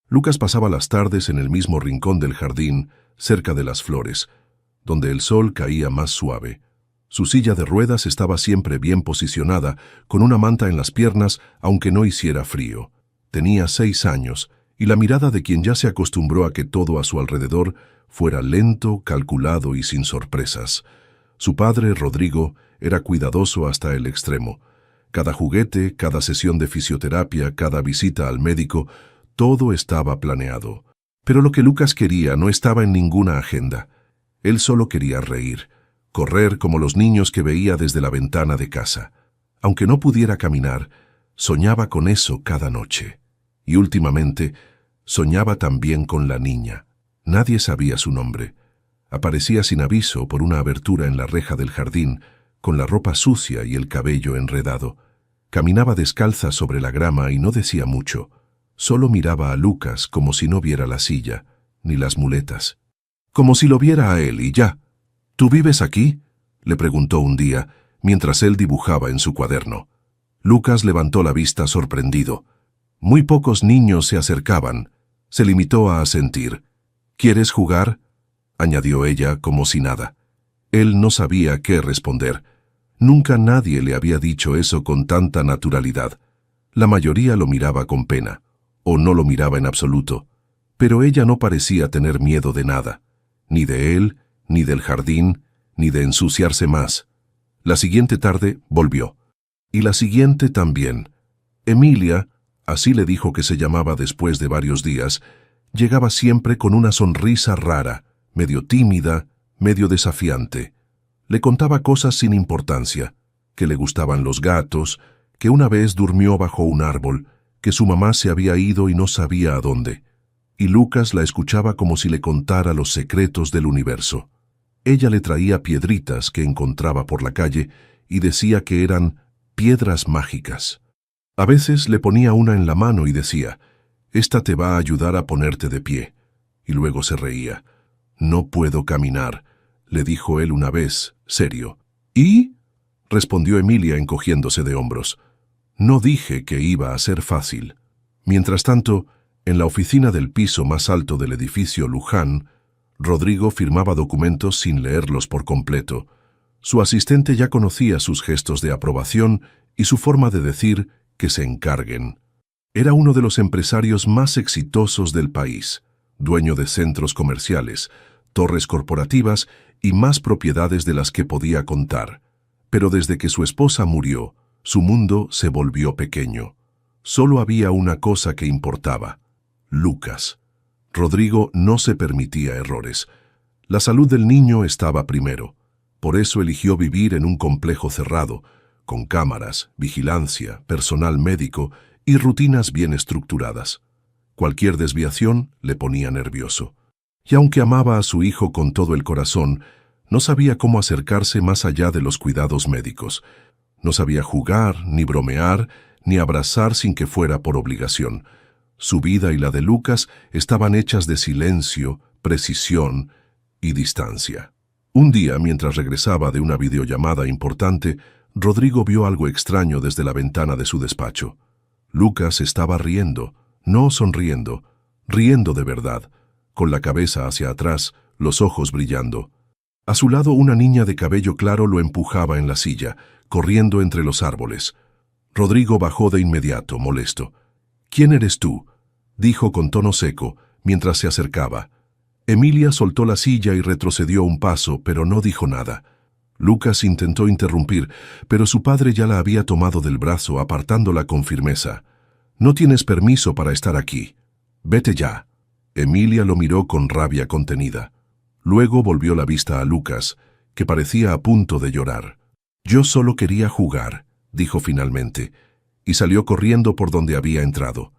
Lucas pasaba las tardes en el mismo rincón del jardín, cerca de las flores, donde el sol caía más suave. Su silla de ruedas estaba siempre bien posicionada, con una manta en las piernas, aunque no hiciera frío. Tenía 6 años, y la mirada de quien ya se acostumbró a que todo a su alrededor fuera lento, calculado y sin sorpresas. Su padre, Rodrigo, era cuidadoso hasta el extremo. Cada juguete, cada sesión de fisioterapia, cada visita al médico, todo estaba planeado. Pero lo que Lucas quería no estaba en ninguna agenda. Él solo quería reír, correr como los niños que veía desde la ventana de casa. Aunque no pudiera caminar, soñaba con eso cada noche. Y últimamente, soñaba también con la niña. Nadie sabía su nombre. Aparecía sin aviso por una abertura en la reja del jardín, con la ropa sucia y el cabello enredado. Caminaba descalza sobre la grama y no decía mucho. Solo miraba a Lucas como si no viera la silla, ni las muletas. Como si lo viera a él y ya. ¿Tú vives aquí?, le preguntó un día, mientras él dibujaba en su cuaderno. Lucas levantó la vista sorprendido. Muy pocos niños se acercaban. Se limitó a asentir. ¿Quieres jugar?, añadió ella como si nada. Él no sabía qué responder. Nunca nadie le había dicho eso con tanta naturalidad. La mayoría lo miraba con pena, o no lo miraba en absoluto. Pero ella no parecía tener miedo de nada, ni de él, ni del jardín, ni de ensuciarse más. La siguiente tarde volvió. Y la siguiente también. Emilia, así le dijo que se llamaba después de varios días, llegaba siempre con una sonrisa rara, medio tímida, medio desafiante. Le contaba cosas sin importancia, que le gustaban los gatos, que una vez durmió bajo un árbol, que su mamá se había ido y no sabía a dónde. Y Lucas la escuchaba como si le contara los secretos del universo. Ella le traía piedritas que encontraba por la calle y decía que eran piedras mágicas. A veces le ponía una en la mano y decía, «Esta te va a ayudar a ponerte de pie». Y luego se reía. «No puedo caminar», le dijo él una vez, serio. «¿Y?», respondió Emilia encogiéndose de hombros. «No dije que iba a ser fácil». Mientras tanto, en la oficina del piso más alto del edificio Luján, Rodrigo firmaba documentos sin leerlos por completo. Su asistente ya conocía sus gestos de aprobación y su forma de decir que se encarguen. Era uno de los empresarios más exitosos del país, dueño de centros comerciales, torres corporativas y más propiedades de las que podía contar. Pero desde que su esposa murió, su mundo se volvió pequeño. Solo había una cosa que importaba: Lucas. Rodrigo no se permitía errores. La salud del niño estaba primero. Por eso eligió vivir en un complejo cerrado, con cámaras, vigilancia, personal médico y rutinas bien estructuradas. Cualquier desviación le ponía nervioso. Y aunque amaba a su hijo con todo el corazón, no sabía cómo acercarse más allá de los cuidados médicos. No sabía jugar, ni bromear, ni abrazar sin que fuera por obligación. Su vida y la de Lucas estaban hechas de silencio, precisión y distancia. Un día, mientras regresaba de una videollamada importante, Rodrigo vio algo extraño desde la ventana de su despacho. Lucas estaba riendo, no sonriendo, riendo de verdad, con la cabeza hacia atrás, los ojos brillando. A su lado una niña de cabello claro lo empujaba en la silla, corriendo entre los árboles. Rodrigo bajó de inmediato, molesto. «¿Quién eres tú?», dijo con tono seco, mientras se acercaba. Emilia soltó la silla y retrocedió un paso, pero no dijo nada. Lucas intentó interrumpir, pero su padre ya la había tomado del brazo, apartándola con firmeza. «No tienes permiso para estar aquí. Vete ya». Emilia lo miró con rabia contenida. Luego volvió la vista a Lucas, que parecía a punto de llorar. «Yo solo quería jugar», dijo finalmente, y salió corriendo por donde había entrado.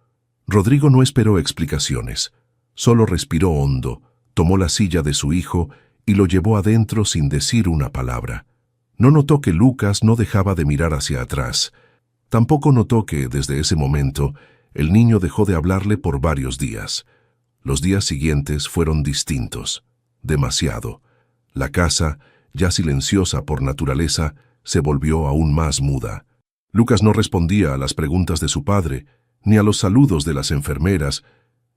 Rodrigo no esperó explicaciones. Solo respiró hondo, tomó la silla de su hijo y lo llevó adentro sin decir una palabra. No notó que Lucas no dejaba de mirar hacia atrás. Tampoco notó que, desde ese momento, el niño dejó de hablarle por varios días. Los días siguientes fueron distintos. Demasiado. La casa, ya silenciosa por naturaleza, se volvió aún más muda. Lucas no respondía a las preguntas de su padre, ni a los saludos de las enfermeras,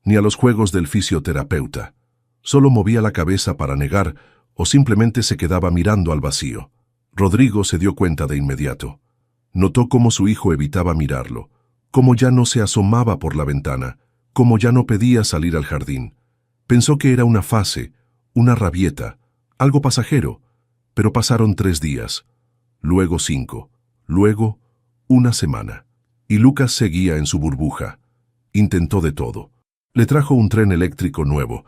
ni a los juegos del fisioterapeuta. Solo movía la cabeza para negar o simplemente se quedaba mirando al vacío. Rodrigo se dio cuenta de inmediato. Notó cómo su hijo evitaba mirarlo, cómo ya no se asomaba por la ventana, cómo ya no pedía salir al jardín. Pensó que era una fase, una rabieta, algo pasajero, pero pasaron 3 días, luego 5, luego una semana. Y Lucas seguía en su burbuja. Intentó de todo. Le trajo un tren eléctrico nuevo,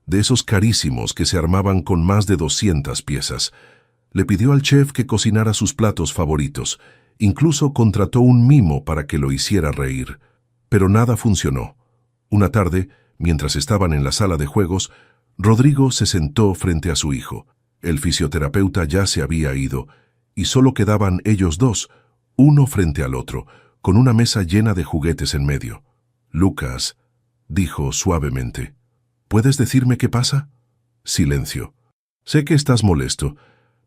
de esos carísimos que se armaban con más de 200 piezas. Le pidió al chef que cocinara sus platos favoritos. Incluso contrató un mimo para que lo hiciera reír. Pero nada funcionó. Una tarde, mientras estaban en la sala de juegos, Rodrigo se sentó frente a su hijo. El fisioterapeuta ya se había ido, y solo quedaban ellos dos, uno frente al otro, con una mesa llena de juguetes en medio. «Lucas», dijo suavemente, «¿puedes decirme qué pasa?» Silencio. «Sé que estás molesto,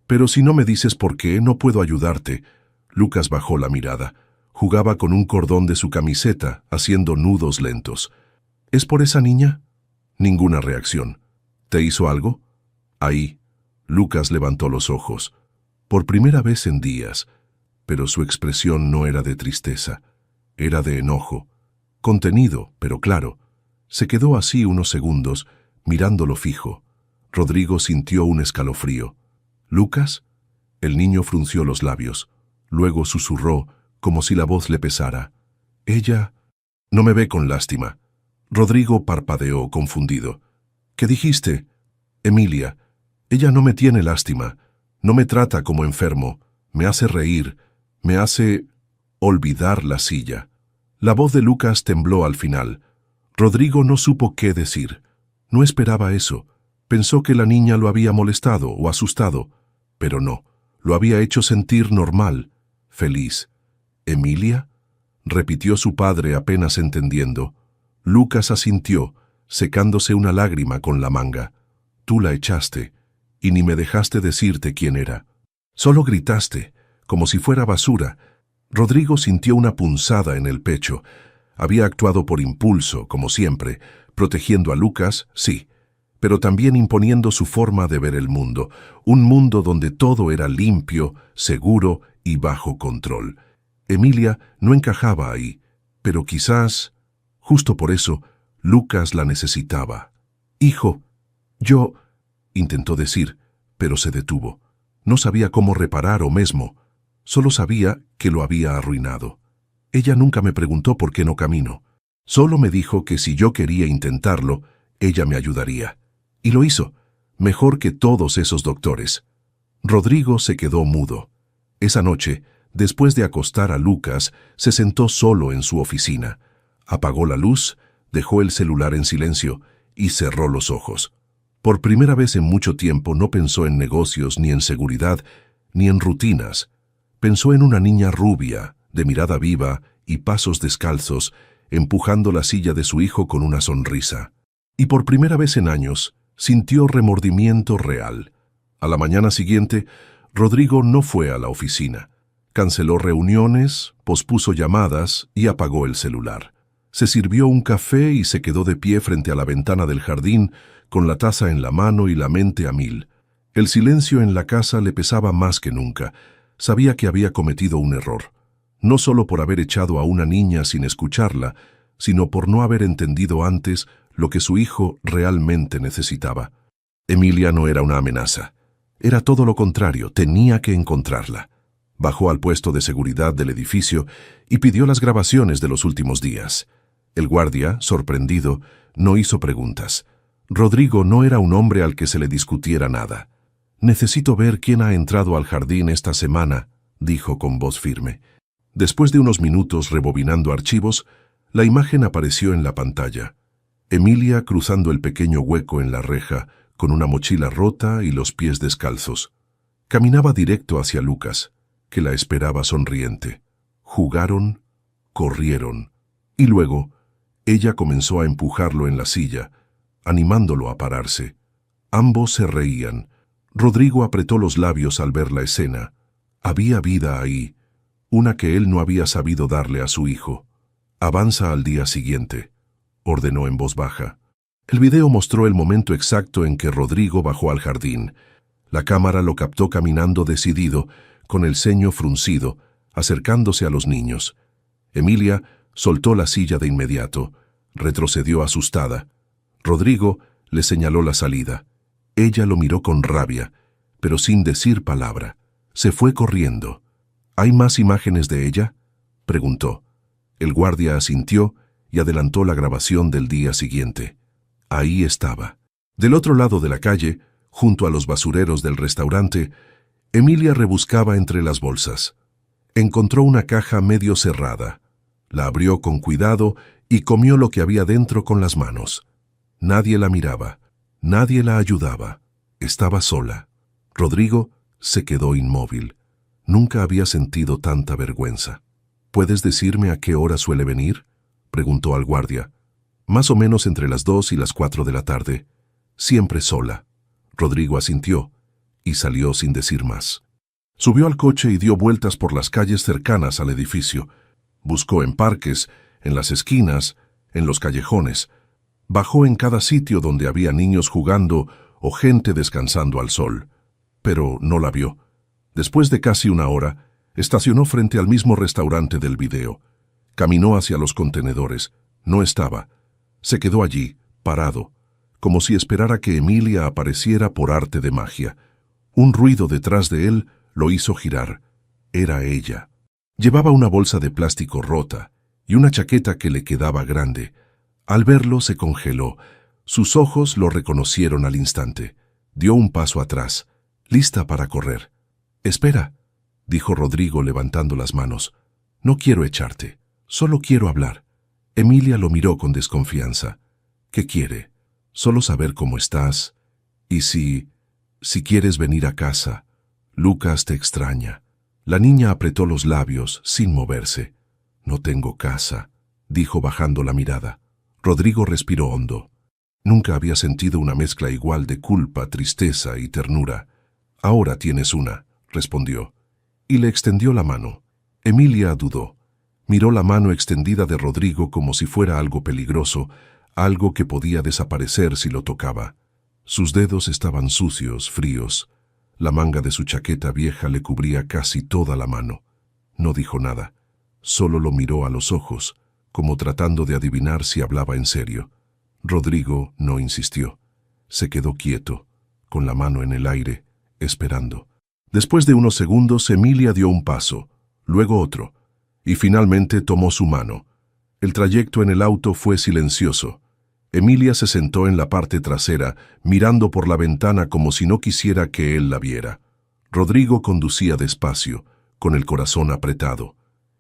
pero si no me dices por qué, no puedo ayudarte». Lucas bajó la mirada. Jugaba con un cordón de su camiseta, haciendo nudos lentos. «¿Es por esa niña?» Ninguna reacción. «¿Te hizo algo?» «Ahí». Lucas levantó los ojos. Por primera vez en días, pero su expresión no era de tristeza, era de enojo. Contenido, pero claro. Se quedó así unos segundos, mirándolo fijo. Rodrigo sintió un escalofrío. «¿Lucas?» El niño frunció los labios. Luego susurró, como si la voz le pesara. «Ella no me ve con lástima». Rodrigo parpadeó, confundido. «¿Qué dijiste?» «Emilia. Ella no me tiene lástima. No me trata como enfermo. Me hace reír. Me hace olvidar la silla». La voz de Lucas tembló al final. Rodrigo no supo qué decir. No esperaba eso. Pensó que la niña lo había molestado o asustado, pero no. Lo había hecho sentir normal, feliz. «¿Emilia?», repitió su padre apenas entendiendo. Lucas asintió, secándose una lágrima con la manga. «Tú la echaste, y ni me dejaste decirte quién era. Solo gritaste, como si fuera basura». Rodrigo sintió una punzada en el pecho. Había actuado por impulso, como siempre, protegiendo a Lucas, sí, pero también imponiendo su forma de ver el mundo, un mundo donde todo era limpio, seguro y bajo control. Emilia no encajaba ahí, pero quizás, justo por eso, Lucas la necesitaba. «Hijo, yo», intentó decir, pero se detuvo. No sabía cómo reparar o mesmo. Solo sabía que lo había arruinado. Ella nunca me preguntó por qué no camino. Solo me dijo que si yo quería intentarlo, ella me ayudaría. Y lo hizo, mejor que todos esos doctores. Rodrigo se quedó mudo. Esa noche, después de acostar a Lucas, se sentó solo en su oficina. Apagó la luz, dejó el celular en silencio y cerró los ojos. Por primera vez en mucho tiempo no pensó en negocios, ni en seguridad, ni en rutinas. Pensó en una niña rubia, de mirada viva y pasos descalzos, empujando la silla de su hijo con una sonrisa. Y por primera vez en años, sintió remordimiento real. A la mañana siguiente, Rodrigo no fue a la oficina. Canceló reuniones, pospuso llamadas y apagó el celular. Se sirvió un café y se quedó de pie frente a la ventana del jardín, con la taza en la mano y la mente a mil. El silencio en la casa le pesaba más que nunca. Sabía que había cometido un error, no solo por haber echado a una niña sin escucharla, sino por no haber entendido antes lo que su hijo realmente necesitaba. Emilia no era una amenaza. Era todo lo contrario, tenía que encontrarla. Bajó al puesto de seguridad del edificio y pidió las grabaciones de los últimos días. El guardia, sorprendido, no hizo preguntas. Rodrigo no era un hombre al que se le discutiera nada. «Necesito ver quién ha entrado al jardín esta semana», dijo con voz firme. Después de unos minutos rebobinando archivos, la imagen apareció en la pantalla. Emilia cruzando el pequeño hueco en la reja, con una mochila rota y los pies descalzos. Caminaba directo hacia Lucas, que la esperaba sonriente. Jugaron, corrieron, y luego ella comenzó a empujarlo en la silla, animándolo a pararse. Ambos se reían. Rodrigo apretó los labios al ver la escena. Había vida ahí, una que él no había sabido darle a su hijo. Avanza al día siguiente. ordenó en voz baja. El video mostró el momento exacto en que Rodrigo bajó al jardín. La cámara lo captó caminando decidido, con el ceño fruncido, acercándose a los niños. Emilia soltó la silla de inmediato, retrocedió asustada. Rodrigo le señaló la salida. Ella lo miró con rabia, pero sin decir palabra. Se fue corriendo. ¿Hay más imágenes de ella?, preguntó. El guardia asintió y adelantó la grabación del día siguiente. Ahí estaba. Del otro lado de la calle, junto a los basureros del restaurante, Emilia rebuscaba entre las bolsas. Encontró una caja medio cerrada. La abrió con cuidado y comió lo que había dentro con las manos. Nadie la miraba. Nadie la ayudaba. Estaba sola. Rodrigo se quedó inmóvil. Nunca había sentido tanta vergüenza. ¿Puedes decirme a qué hora suele venir?, preguntó al guardia. Más o menos entre las 2 y las 4 de la tarde. Siempre sola. Rodrigo asintió y salió sin decir más. Subió al coche y dio vueltas por las calles cercanas al edificio. Buscó en parques, en las esquinas, en los callejones. Bajó en cada sitio donde había niños jugando o gente descansando al sol. Pero no la vio. Después de casi una hora, estacionó frente al mismo restaurante del video. Caminó hacia los contenedores. No estaba. Se quedó allí, parado, como si esperara que Emilia apareciera por arte de magia. Un ruido detrás de él lo hizo girar. Era ella. Llevaba una bolsa de plástico rota y una chaqueta que le quedaba grande. Al verlo se congeló. Sus ojos lo reconocieron al instante. Dio un paso atrás, lista para correr. «Espera», dijo Rodrigo levantando las manos. «No quiero echarte, solo quiero hablar». Emilia lo miró con desconfianza. «¿Qué quiere? Solo saber cómo estás. Y si quieres venir a casa. Lucas te extraña». La niña apretó los labios, sin moverse. «No tengo casa», dijo bajando la mirada. Rodrigo respiró hondo. Nunca había sentido una mezcla igual de culpa, tristeza y ternura. «Ahora tienes una», respondió, y le extendió la mano. Emilia dudó. Miró la mano extendida de Rodrigo como si fuera algo peligroso, algo que podía desaparecer si lo tocaba. Sus dedos estaban sucios, fríos. La manga de su chaqueta vieja le cubría casi toda la mano. No dijo nada. Solo lo miró a los ojos, como tratando de adivinar si hablaba en serio. Rodrigo no insistió. Se quedó quieto, con la mano en el aire, esperando. Después de unos segundos, Emilia dio un paso, luego otro, y finalmente tomó su mano. El trayecto en el auto fue silencioso. Emilia se sentó en la parte trasera, mirando por la ventana como si no quisiera que él la viera. Rodrigo conducía despacio, con el corazón apretado.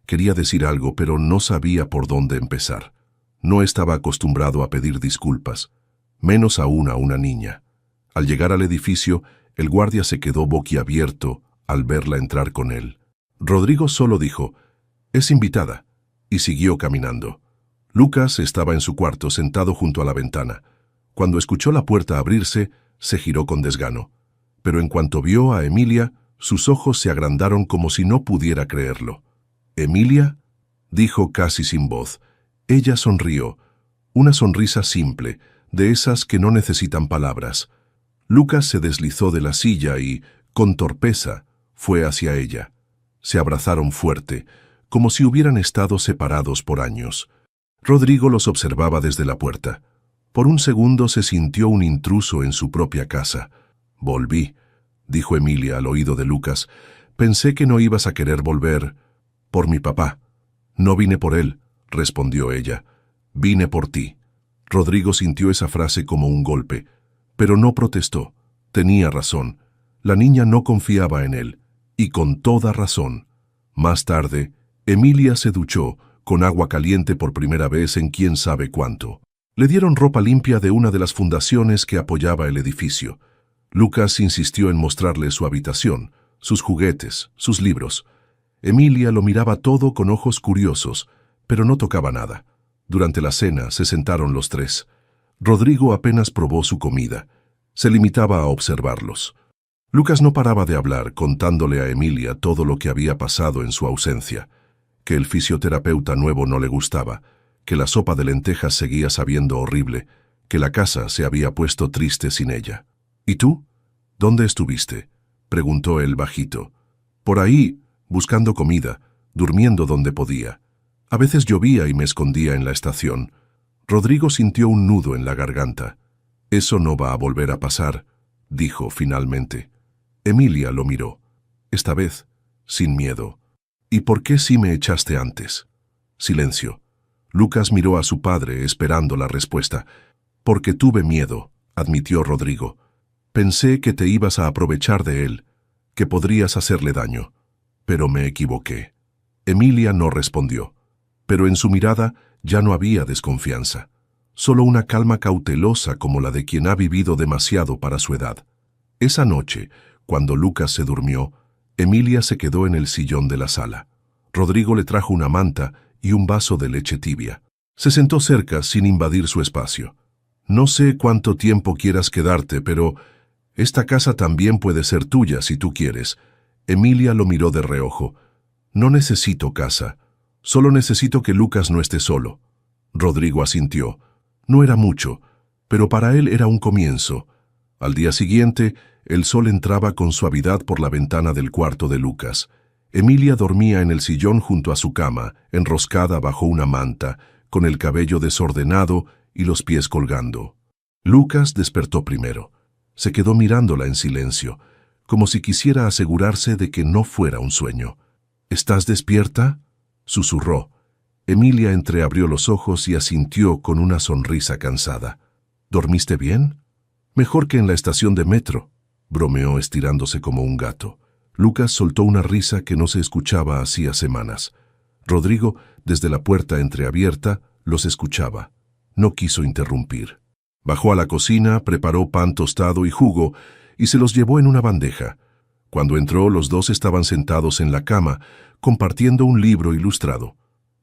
Quería decir algo, pero no sabía por dónde empezar. No estaba acostumbrado a pedir disculpas, menos aún a una niña. Al llegar al edificio, el guardia se quedó boquiabierto al verla entrar con él. Rodrigo solo dijo, «Es invitada», y siguió caminando. Lucas estaba en su cuarto sentado junto a la ventana. Cuando escuchó la puerta abrirse, se giró con desgano. Pero en cuanto vio a Emilia, sus ojos se agrandaron como si no pudiera creerlo. «¿Emilia?», dijo casi sin voz. Ella sonrió, una sonrisa simple, de esas que no necesitan palabras. Lucas se deslizó de la silla y, con torpeza, fue hacia ella. Se abrazaron fuerte, como si hubieran estado separados por años. Rodrigo los observaba desde la puerta. Por un segundo se sintió un intruso en su propia casa. «Volví», dijo Emilia al oído de Lucas. «Pensé que no ibas a querer volver. Por mi papá». «No vine por él», respondió ella. «Vine por ti». Rodrigo sintió esa frase como un golpe, pero no protestó. Tenía razón. La niña no confiaba en él, y con toda razón. Más tarde, Emilia se duchó, con agua caliente por primera vez en quién sabe cuánto. Le dieron ropa limpia de una de las fundaciones que apoyaba el edificio. Lucas insistió en mostrarle su habitación, sus juguetes, sus libros. Emilia lo miraba todo con ojos curiosos, pero no tocaba nada. Durante la cena se sentaron los tres. Rodrigo apenas probó su comida. Se limitaba a observarlos. Lucas no paraba de hablar, contándole a Emilia todo lo que había pasado en su ausencia. Que el fisioterapeuta nuevo no le gustaba, que la sopa de lentejas seguía sabiendo horrible, que la casa se había puesto triste sin ella. ¿Y tú? ¿Dónde estuviste?, preguntó él bajito. Por ahí, buscando comida, durmiendo donde podía. A veces llovía y me escondía en la estación. Rodrigo sintió un nudo en la garganta. Eso no va a volver a pasar, dijo finalmente. Emilia lo miró. Esta vez, sin miedo. ¿Y por qué sí me echaste antes? Silencio. Lucas miró a su padre esperando la respuesta. Porque tuve miedo, admitió Rodrigo. Pensé que te ibas a aprovechar de él, que podrías hacerle daño. Pero me equivoqué. Emilia no respondió. Pero en su mirada ya no había desconfianza. Solo una calma cautelosa como la de quien ha vivido demasiado para su edad. Esa noche, cuando Lucas se durmió, Emilia se quedó en el sillón de la sala. Rodrigo le trajo una manta y un vaso de leche tibia. Se sentó cerca sin invadir su espacio. No sé cuánto tiempo quieras quedarte, pero esta casa también puede ser tuya si tú quieres. Emilia lo miró de reojo. No necesito casa. Solo necesito que Lucas no esté solo. Rodrigo asintió. No era mucho, pero para él era un comienzo. Al día siguiente, el sol entraba con suavidad por la ventana del cuarto de Lucas. Emilia dormía en el sillón junto a su cama, enroscada bajo una manta, con el cabello desordenado y los pies colgando. Lucas despertó primero. Se quedó mirándola en silencio, como si quisiera asegurarse de que no fuera un sueño. ¿Estás despierta?, susurró. Emilia entreabrió los ojos y asintió con una sonrisa cansada. ¿Dormiste bien? Mejor que en la estación de metro, bromeó estirándose como un gato. Lucas soltó una risa que no se escuchaba hacía semanas. Rodrigo, desde la puerta entreabierta, los escuchaba. No quiso interrumpir. Bajó a la cocina, preparó pan tostado y jugo y se los llevó en una bandeja. Cuando entró, los dos estaban sentados en la cama, compartiendo un libro ilustrado.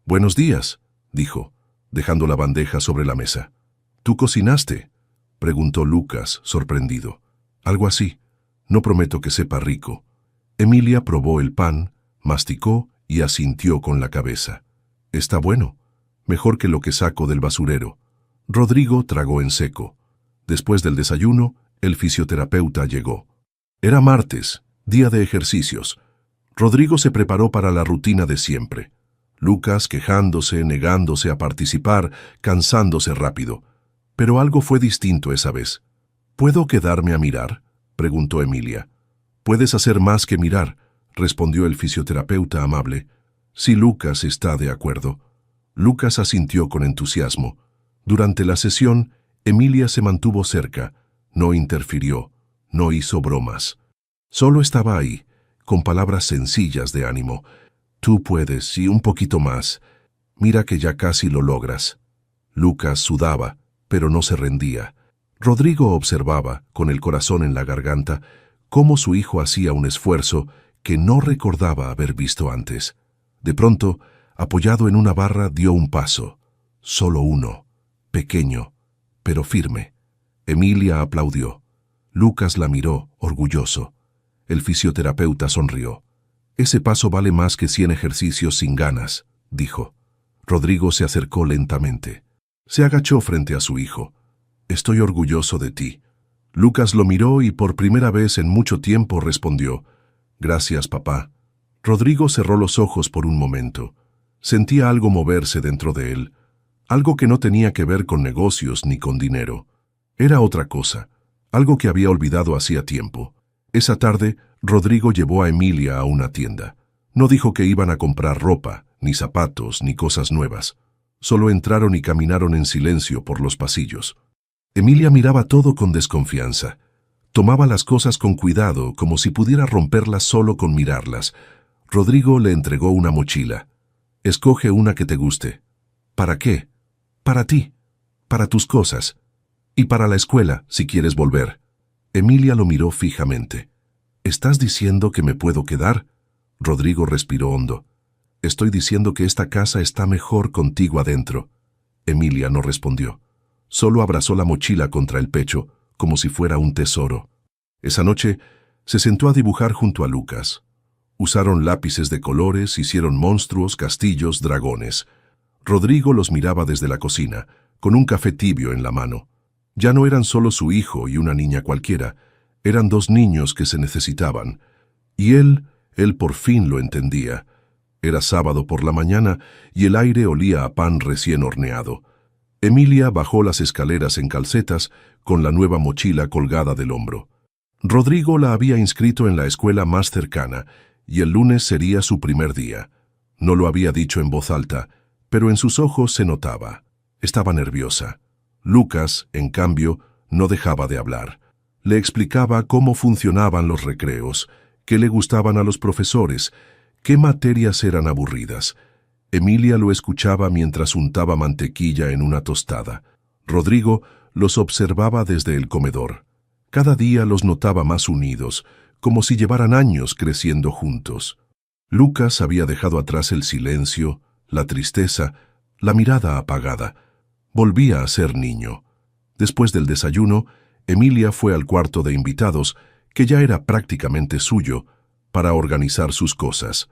«Buenos días», dijo, dejando la bandeja sobre la mesa. «¿Tú cocinaste?», preguntó Lucas, sorprendido. «Algo así. No prometo que sepa rico». Emilia probó el pan, masticó y asintió con la cabeza. «Está bueno. Mejor que lo que saco del basurero». Rodrigo tragó en seco. Después del desayuno, el fisioterapeuta llegó. Era martes, día de ejercicios. Rodrigo se preparó para la rutina de siempre. Lucas quejándose, negándose a participar, cansándose rápido. Pero algo fue distinto esa vez. «¿Puedo quedarme a mirar?», preguntó Emilia. «Puedes hacer más que mirar», respondió el fisioterapeuta amable. «Si Lucas está de acuerdo». Lucas asintió con entusiasmo. Durante la sesión, Emilia se mantuvo cerca, no interfirió, no hizo bromas. Solo estaba ahí, con palabras sencillas de ánimo. «Tú puedes, y un poquito más. Mira que ya casi lo logras». Lucas sudaba, pero no se rendía. Rodrigo observaba, con el corazón en la garganta, cómo su hijo hacía un esfuerzo que no recordaba haber visto antes. De pronto, apoyado en una barra, dio un paso. Solo uno, pequeño, pero firme. Emilia aplaudió. Lucas la miró, orgulloso. El fisioterapeuta sonrió. «Ese paso vale más que 100 ejercicios sin ganas», dijo. Rodrigo se acercó lentamente. Se agachó frente a su hijo. «Estoy orgulloso de ti». Lucas lo miró y por primera vez en mucho tiempo respondió: «Gracias, papá». Rodrigo cerró los ojos por un momento. Sentía algo moverse dentro de él, algo que no tenía que ver con negocios ni con dinero. Era otra cosa, algo que había olvidado hacía tiempo. Esa tarde, Rodrigo llevó a Emilia a una tienda. No dijo que iban a comprar ropa, ni zapatos, ni cosas nuevas. Solo entraron y caminaron en silencio por los pasillos. Emilia miraba todo con desconfianza. Tomaba las cosas con cuidado, como si pudiera romperlas solo con mirarlas. Rodrigo le entregó una mochila. «Escoge una que te guste». «¿Para qué?» «Para ti, para tus cosas. Y para la escuela, si quieres volver». Emilia lo miró fijamente. «¿Estás diciendo que me puedo quedar?» Rodrigo respiró hondo. «Estoy diciendo que esta casa está mejor contigo adentro». Emilia no respondió. Solo abrazó la mochila contra el pecho, como si fuera un tesoro. Esa noche, se sentó a dibujar junto a Lucas. Usaron lápices de colores, hicieron monstruos, castillos, dragones. Rodrigo los miraba desde la cocina, con un café tibio en la mano. Ya no eran solo su hijo y una niña cualquiera, eran dos niños que se necesitaban. Y él por fin lo entendía. Era sábado por la mañana y el aire olía a pan recién horneado. Emilia bajó las escaleras en calcetas con la nueva mochila colgada del hombro. Rodrigo la había inscrito en la escuela más cercana y el lunes sería su primer día. No lo había dicho en voz alta, pero en sus ojos se notaba. Estaba nerviosa. Lucas, en cambio, no dejaba de hablar. Le explicaba cómo funcionaban los recreos, qué le gustaban a los profesores, qué materias eran aburridas. Emilia lo escuchaba mientras untaba mantequilla en una tostada. Rodrigo los observaba desde el comedor. Cada día los notaba más unidos, como si llevaran años creciendo juntos. Lucas había dejado atrás el silencio, la tristeza, la mirada apagada. Volvía a ser niño. Después del desayuno, Emilia fue al cuarto de invitados, que ya era prácticamente suyo, para organizar sus cosas.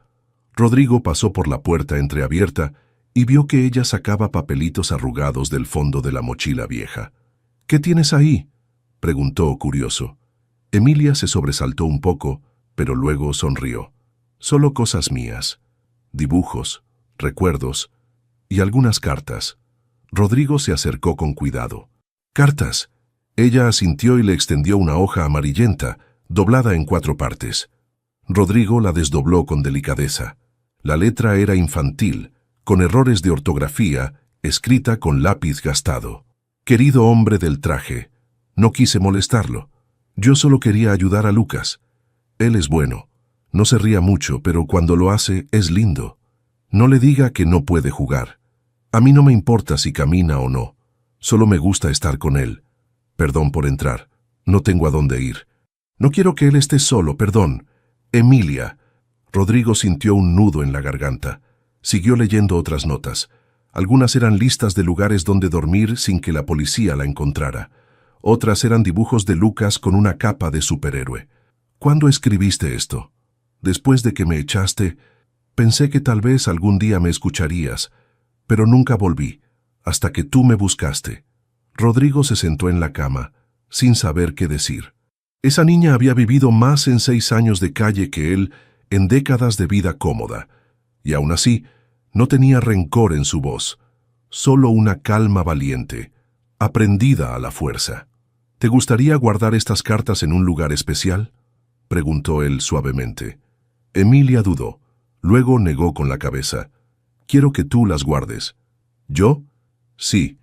Rodrigo pasó por la puerta entreabierta y vio que ella sacaba papelitos arrugados del fondo de la mochila vieja. «¿Qué tienes ahí?», preguntó curioso. Emilia se sobresaltó un poco, pero luego sonrió. «Solo cosas mías. Dibujos, recuerdos y algunas cartas». Rodrigo se acercó con cuidado. «¿Cartas?». Ella asintió y le extendió una hoja amarillenta, doblada en 4 partes. Rodrigo la desdobló con delicadeza. La letra era infantil, con errores de ortografía, escrita con lápiz gastado. «Querido hombre del traje, no quise molestarlo. Yo solo quería ayudar a Lucas. Él es bueno. No se ría mucho, pero cuando lo hace es lindo. No le diga que no puede jugar. A mí no me importa si camina o no. Solo me gusta estar con él. Perdón por entrar. No tengo a dónde ir. No quiero que él esté solo, perdón. Emilia». Rodrigo sintió un nudo en la garganta. Siguió leyendo otras notas. Algunas eran listas de lugares donde dormir sin que la policía la encontrara. Otras eran dibujos de Lucas con una capa de superhéroe. «¿Cuándo escribiste esto?». «Después de que me echaste, pensé que tal vez algún día me escucharías, pero nunca volví, hasta que tú me buscaste». Rodrigo se sentó en la cama, sin saber qué decir. Esa niña había vivido más en 6 años de calle que él, en décadas de vida cómoda, y aún así no tenía rencor en su voz, solo una calma valiente, aprendida a la fuerza. «¿Te gustaría guardar estas cartas en un lugar especial?», preguntó él suavemente. Emilia dudó, luego negó con la cabeza. «Quiero que tú las guardes». «¿Yo?». «Sí,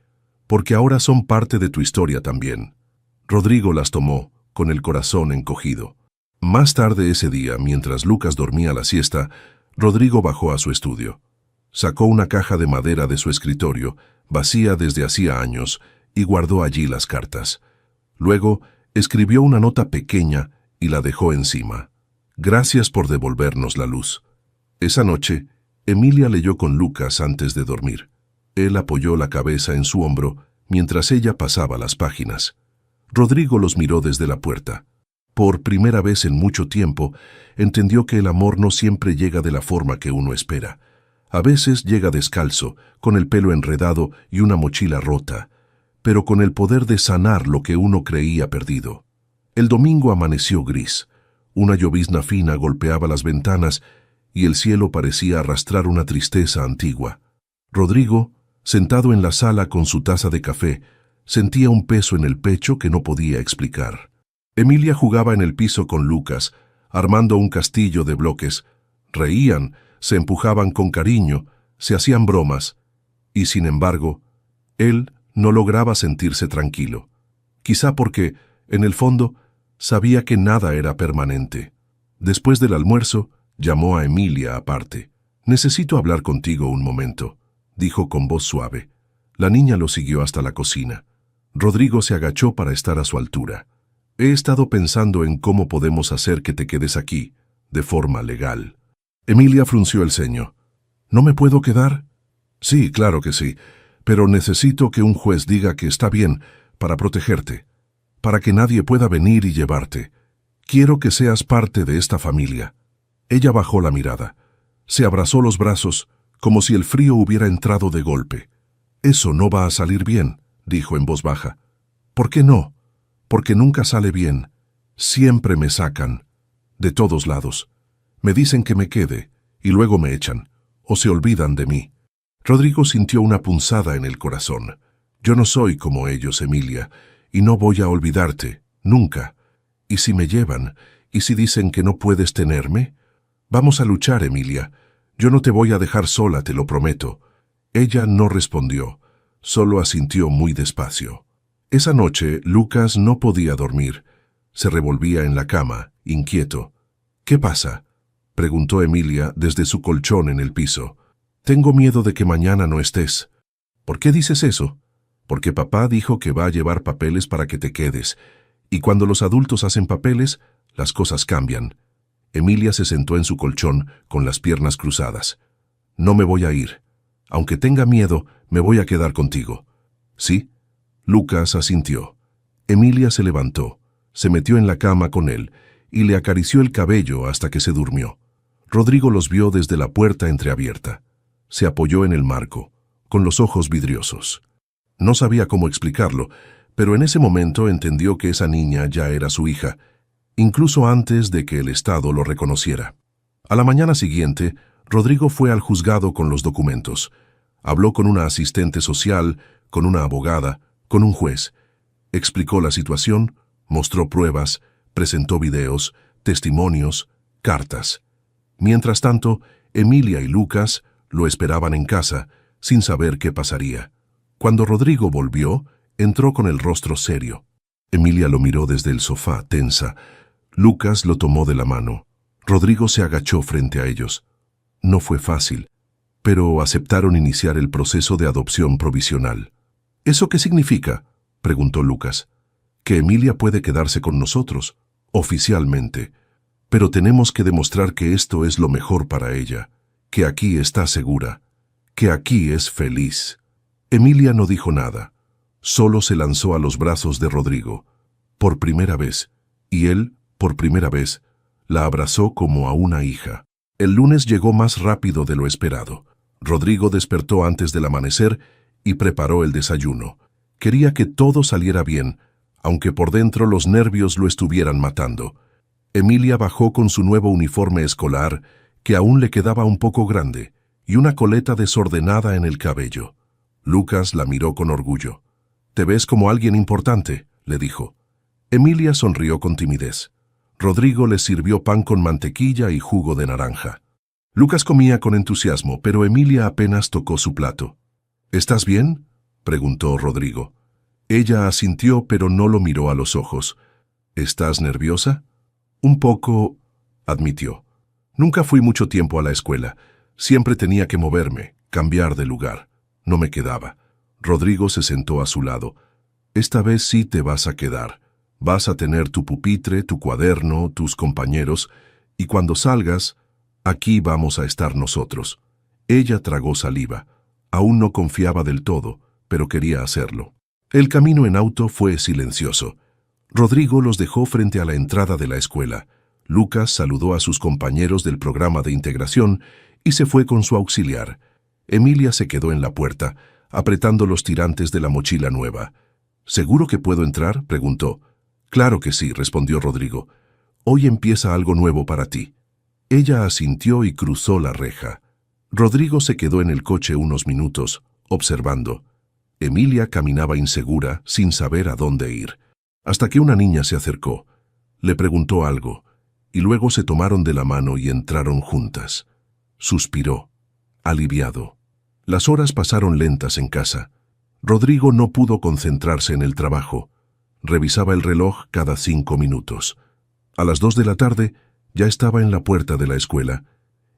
porque ahora son parte de tu historia también». Rodrigo las tomó, con el corazón encogido. Más tarde ese día, mientras Lucas dormía la siesta, Rodrigo bajó a su estudio. Sacó una caja de madera de su escritorio, vacía desde hacía años, y guardó allí las cartas. Luego, escribió una nota pequeña y la dejó encima. «Gracias por devolvernos la luz». Esa noche, Emilia leyó con Lucas antes de dormir. Él apoyó la cabeza en su hombro mientras ella pasaba las páginas. Rodrigo los miró desde la puerta. Por primera vez en mucho tiempo, entendió que el amor no siempre llega de la forma que uno espera. A veces llega descalzo, con el pelo enredado y una mochila rota, pero con el poder de sanar lo que uno creía perdido. El domingo amaneció gris. Una llovizna fina golpeaba las ventanas y el cielo parecía arrastrar una tristeza antigua. Rodrigo, sentado en la sala con su taza de café, sentía un peso en el pecho que no podía explicar. Emilia jugaba en el piso con Lucas, armando un castillo de bloques. Reían, se empujaban con cariño, se hacían bromas, y sin embargo, él no lograba sentirse tranquilo. Quizá porque, en el fondo, sabía que nada era permanente. Después del almuerzo, llamó a Emilia aparte. «Necesito hablar contigo un momento», dijo con voz suave. La niña lo siguió hasta la cocina. Rodrigo se agachó para estar a su altura. «He estado pensando en cómo podemos hacer que te quedes aquí, de forma legal». Emilia frunció el ceño. «¿No me puedo quedar?». «Sí, claro que sí, pero necesito que un juez diga que está bien para protegerte, para que nadie pueda venir y llevarte. Quiero que seas parte de esta familia». Ella bajó la mirada. Se abrazó los brazos, como si el frío hubiera entrado de golpe. «Eso no va a salir bien», dijo en voz baja. «¿Por qué no? Porque nunca sale bien. Siempre me sacan. De todos lados. Me dicen que me quede, y luego me echan, o se olvidan de mí». Rodrigo sintió una punzada en el corazón. «Yo no soy como ellos, Emilia, y no voy a olvidarte, nunca. ¿Y si me llevan? ¿Y si dicen que no puedes tenerme? Vamos a luchar, Emilia. Yo no te voy a dejar sola, te lo prometo». Ella no respondió, solo asintió muy despacio. Esa noche, Lucas no podía dormir. Se revolvía en la cama, inquieto. «¿Qué pasa?», preguntó Emilia desde su colchón en el piso. «Tengo miedo de que mañana no estés». «¿Por qué dices eso?». «Porque papá dijo que va a llevar papeles para que te quedes, y cuando los adultos hacen papeles, las cosas cambian». Emilia se sentó en su colchón con las piernas cruzadas. «No me voy a ir. Aunque tenga miedo, me voy a quedar contigo». «¿Sí?». Lucas asintió. Emilia se levantó, se metió en la cama con él y le acarició el cabello hasta que se durmió. Rodrigo los vio desde la puerta entreabierta. Se apoyó en el marco, con los ojos vidriosos. No sabía cómo explicarlo, pero en ese momento entendió que esa niña ya era su hija, incluso antes de que el Estado lo reconociera. A la mañana siguiente, Rodrigo fue al juzgado con los documentos. Habló con una asistente social, con una abogada, con un juez. Explicó la situación, mostró pruebas, presentó videos, testimonios, cartas. Mientras tanto, Emilia y Lucas lo esperaban en casa, sin saber qué pasaría. Cuando Rodrigo volvió, entró con el rostro serio. Emilia lo miró desde el sofá, tensa. Lucas lo tomó de la mano. Rodrigo se agachó frente a ellos. No fue fácil, pero aceptaron iniciar el proceso de adopción provisional. «¿Eso qué significa?», preguntó Lucas. «Que Emilia puede quedarse con nosotros, oficialmente, pero tenemos que demostrar que esto es lo mejor para ella, que aquí está segura, que aquí es feliz». Emilia no dijo nada, solo se lanzó a los brazos de Rodrigo, por primera vez, y él, por primera vez, la abrazó como a una hija. El lunes llegó más rápido de lo esperado. Rodrigo despertó antes del amanecer y preparó el desayuno. Quería que todo saliera bien, aunque por dentro los nervios lo estuvieran matando. Emilia bajó con su nuevo uniforme escolar, que aún le quedaba un poco grande, y una coleta desordenada en el cabello. Lucas la miró con orgullo. «Te ves como alguien importante», le dijo. Emilia sonrió con timidez. Rodrigo les sirvió pan con mantequilla y jugo de naranja. Lucas comía con entusiasmo, pero Emilia apenas tocó su plato. «¿Estás bien?», preguntó Rodrigo. Ella asintió, pero no lo miró a los ojos. «¿Estás nerviosa?». «Un poco», admitió. «Nunca fui mucho tiempo a la escuela. Siempre tenía que moverme, cambiar de lugar. No me quedaba». Rodrigo se sentó a su lado. «Esta vez sí te vas a quedar. Vas a tener tu pupitre, tu cuaderno, tus compañeros, y cuando salgas, aquí vamos a estar nosotros». Ella tragó saliva. Aún no confiaba del todo, pero quería hacerlo. El camino en auto fue silencioso. Rodrigo los dejó frente a la entrada de la escuela. Lucas saludó a sus compañeros del programa de integración y se fue con su auxiliar. Emilia se quedó en la puerta, apretando los tirantes de la mochila nueva. «¿Seguro que puedo entrar?», preguntó. «Claro que sí», respondió Rodrigo. «Hoy empieza algo nuevo para ti». Ella asintió y cruzó la reja. Rodrigo se quedó en el coche unos minutos, observando. Emilia caminaba insegura, sin saber a dónde ir, hasta que una niña se acercó. Le preguntó algo, y luego se tomaron de la mano y entraron juntas. Suspiró, aliviado. Las horas pasaron lentas en casa. Rodrigo no pudo concentrarse en el trabajo. Revisaba el reloj cada 5 minutos. A las 2 de la tarde ya estaba en la puerta de la escuela.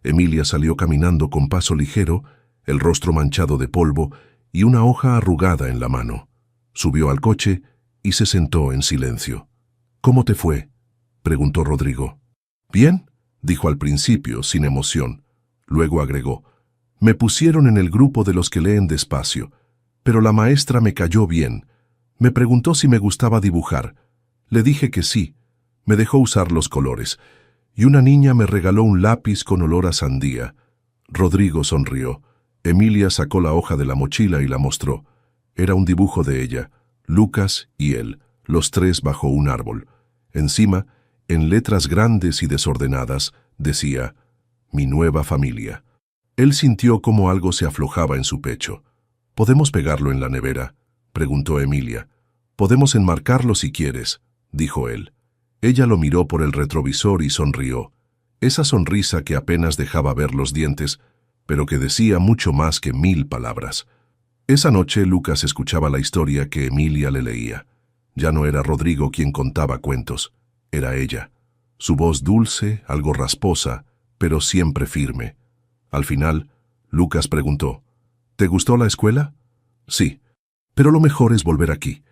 Emilia salió caminando con paso ligero, el rostro manchado de polvo y una hoja arrugada en la mano. Subió al coche y se sentó en silencio. «¿Cómo te fue?», preguntó Rodrigo. «Bien», dijo al principio, sin emoción. Luego agregó, «Me pusieron en el grupo de los que leen despacio, pero la maestra me cayó bien. Me preguntó si me gustaba dibujar. Le dije que sí. Me dejó usar los colores. Y una niña me regaló un lápiz con olor a sandía». Rodrigo sonrió. Emilia sacó la hoja de la mochila y la mostró. Era un dibujo de ella, Lucas y él, los tres bajo un árbol. Encima, en letras grandes y desordenadas, decía, «Mi nueva familia». Él sintió como algo se aflojaba en su pecho. «¿Podemos pegarlo en la nevera?», preguntó Emilia. «Podemos enmarcarlo si quieres», dijo él. Ella lo miró por el retrovisor y sonrió. Esa sonrisa que apenas dejaba ver los dientes, pero que decía mucho más que 1000 palabras. Esa noche Lucas escuchaba la historia que Emilia le leía. Ya no era Rodrigo quien contaba cuentos, era ella. Su voz dulce, algo rasposa, pero siempre firme. Al final, Lucas preguntó, «¿Te gustó la escuela?» «Sí, pero lo mejor es volver aquí».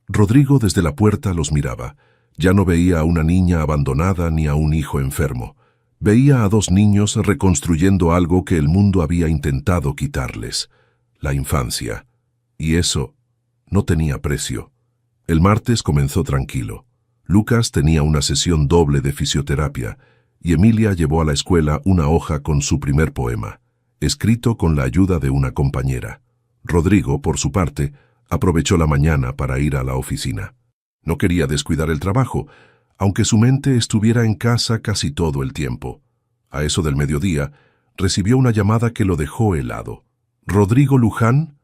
Rodrigo desde la puerta los miraba. Ya no veía a una niña abandonada ni a un hijo enfermo. Veía a 2 niños reconstruyendo algo que el mundo había intentado quitarles, la infancia. Y eso no tenía precio. El martes comenzó tranquilo. Lucas tenía una sesión doble de fisioterapia y Emilia llevó a la escuela una hoja con su primer poema, escrito con la ayuda de una compañera. Rodrigo, por su parte, aprovechó la mañana para ir a la oficina. No quería descuidar el trabajo, aunque su mente estuviera en casa casi todo el tiempo. A eso del mediodía, recibió una llamada que lo dejó helado. «Rodrigo Luján,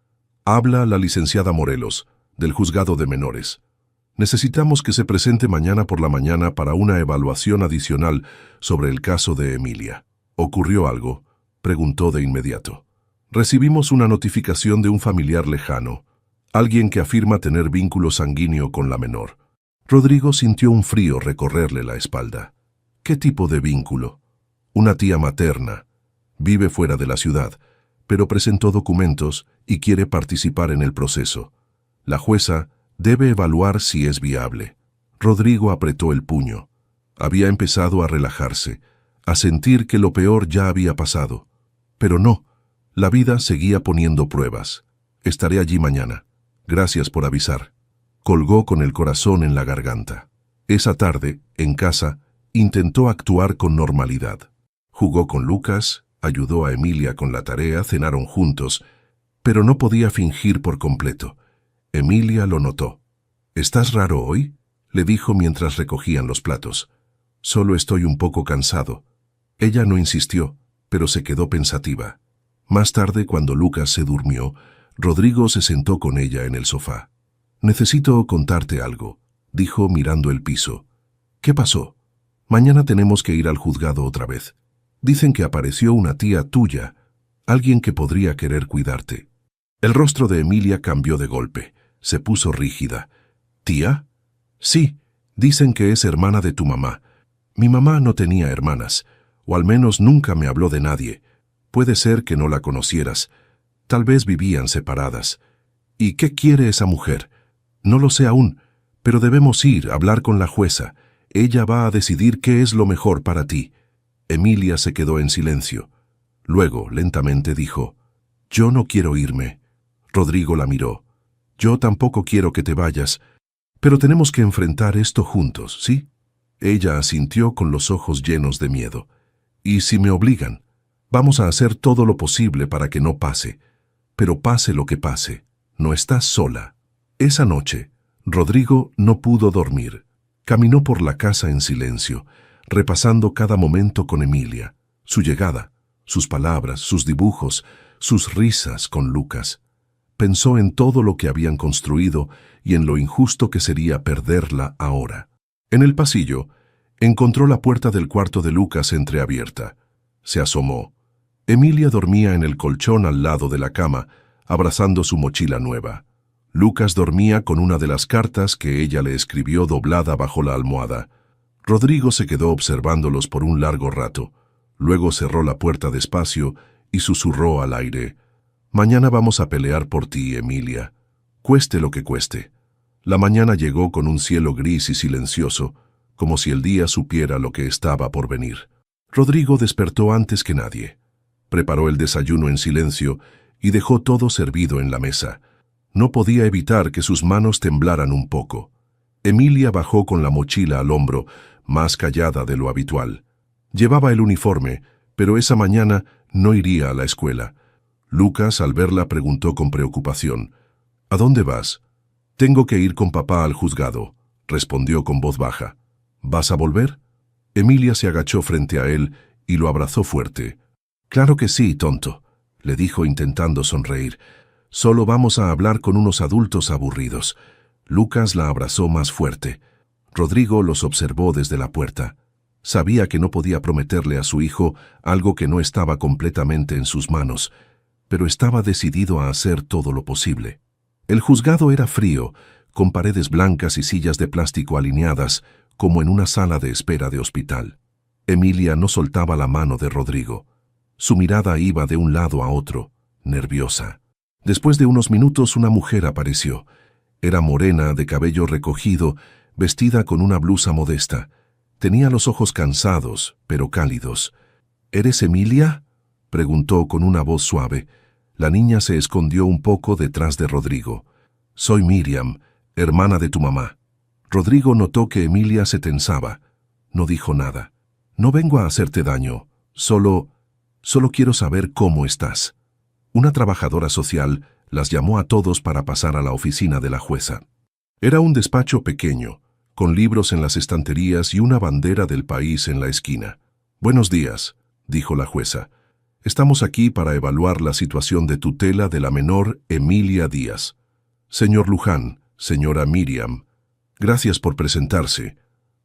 habla la licenciada Morelos, del juzgado de menores. Necesitamos que se presente mañana por la mañana para una evaluación adicional sobre el caso de Emilia». «¿Ocurrió algo?», preguntó de inmediato. «Recibimos una notificación de un familiar lejano, alguien que afirma tener vínculo sanguíneo con la menor». Rodrigo sintió un frío recorrerle la espalda. «¿Qué tipo de vínculo?» «Una tía materna. Vive fuera de la ciudad, pero presentó documentos y quiere participar en el proceso. La jueza debe evaluar si es viable». Rodrigo apretó el puño. Había empezado a relajarse, a sentir que lo peor ya había pasado. Pero no, la vida seguía poniendo pruebas. «Estaré allí mañana. Gracias por avisar». Colgó con el corazón en la garganta. Esa tarde, en casa, intentó actuar con normalidad. Jugó con Lucas, ayudó a Emilia con la tarea, cenaron juntos, pero no podía fingir por completo. Emilia lo notó. «¿Estás raro hoy?», le dijo mientras recogían los platos. «Solo estoy un poco cansado». Ella no insistió, pero se quedó pensativa. Más tarde, cuando Lucas se durmió, Rodrigo se sentó con ella en el sofá. «Necesito contarte algo», dijo mirando el piso. «¿Qué pasó? Mañana tenemos que ir al juzgado otra vez. Dicen que apareció una tía tuya, alguien que podría querer cuidarte». El rostro de Emilia cambió de golpe. Se puso rígida. «¿Tía?» «Sí, dicen que es hermana de tu mamá. Mi mamá no tenía hermanas, o al menos nunca me habló de nadie. Puede ser que no la conocieras. Tal vez vivían separadas. ¿Y qué quiere esa mujer? No lo sé aún, pero debemos ir a hablar con la jueza. Ella va a decidir qué es lo mejor para ti». Emilia se quedó en silencio. Luego, lentamente dijo, «Yo no quiero irme». Rodrigo la miró. «Yo tampoco quiero que te vayas, pero tenemos que enfrentar esto juntos, ¿sí?» Ella asintió con los ojos llenos de miedo. «¿Y si me obligan? Vamos a hacer todo lo posible para que no pase. Pero pase lo que pase, no estás sola». Esa noche, Rodrigo no pudo dormir. Caminó por la casa en silencio, repasando cada momento con Emilia, su llegada, sus palabras, sus dibujos, sus risas con Lucas. Pensó en todo lo que habían construido y en lo injusto que sería perderla ahora. En el pasillo, encontró la puerta del cuarto de Lucas entreabierta. Se asomó. Emilia dormía en el colchón al lado de la cama, abrazando su mochila nueva. Lucas dormía con una de las cartas que ella le escribió doblada bajo la almohada. Rodrigo se quedó observándolos por un largo rato. Luego cerró la puerta despacio y susurró al aire, «Mañana vamos a pelear por ti, Emilia, cueste lo que cueste». La mañana llegó con un cielo gris y silencioso, como si el día supiera lo que estaba por venir. Rodrigo despertó antes que nadie. Preparó el desayuno en silencio y dejó todo servido en la mesa. No podía evitar que sus manos temblaran un poco. Emilia bajó con la mochila al hombro, más callada de lo habitual. Llevaba el uniforme, pero esa mañana no iría a la escuela. Lucas, al verla, preguntó con preocupación: «¿A dónde vas?» «Tengo que ir con papá al juzgado», respondió con voz baja. «¿Vas a volver?» Emilia se agachó frente a él y lo abrazó fuerte. «Claro que sí, tonto», le dijo intentando sonreír. «Solo vamos a hablar con unos adultos aburridos». Lucas la abrazó más fuerte. Rodrigo los observó desde la puerta. Sabía que no podía prometerle a su hijo algo que no estaba completamente en sus manos, pero estaba decidido a hacer todo lo posible. El juzgado era frío, con paredes blancas y sillas de plástico alineadas, como en una sala de espera de hospital. Emilia no soltaba la mano de Rodrigo. Su mirada iba de un lado a otro, nerviosa. Después de unos minutos, una mujer apareció. Era morena, de cabello recogido, vestida con una blusa modesta. Tenía los ojos cansados, pero cálidos. «¿Eres Emilia?», preguntó con una voz suave. La niña se escondió un poco detrás de Rodrigo. «Soy Miriam, hermana de tu mamá». Rodrigo notó que Emilia se tensaba. No dijo nada. «No vengo a hacerte daño. Solo quiero saber cómo estás». Una trabajadora social las llamó a todos para pasar a la oficina de la jueza. Era un despacho pequeño, con libros en las estanterías y una bandera del país en la esquina. «Buenos días», dijo la jueza. «Estamos aquí para evaluar la situación de tutela de la menor Emilia Díaz». «Señor Luján, señora Miriam, gracias por presentarse».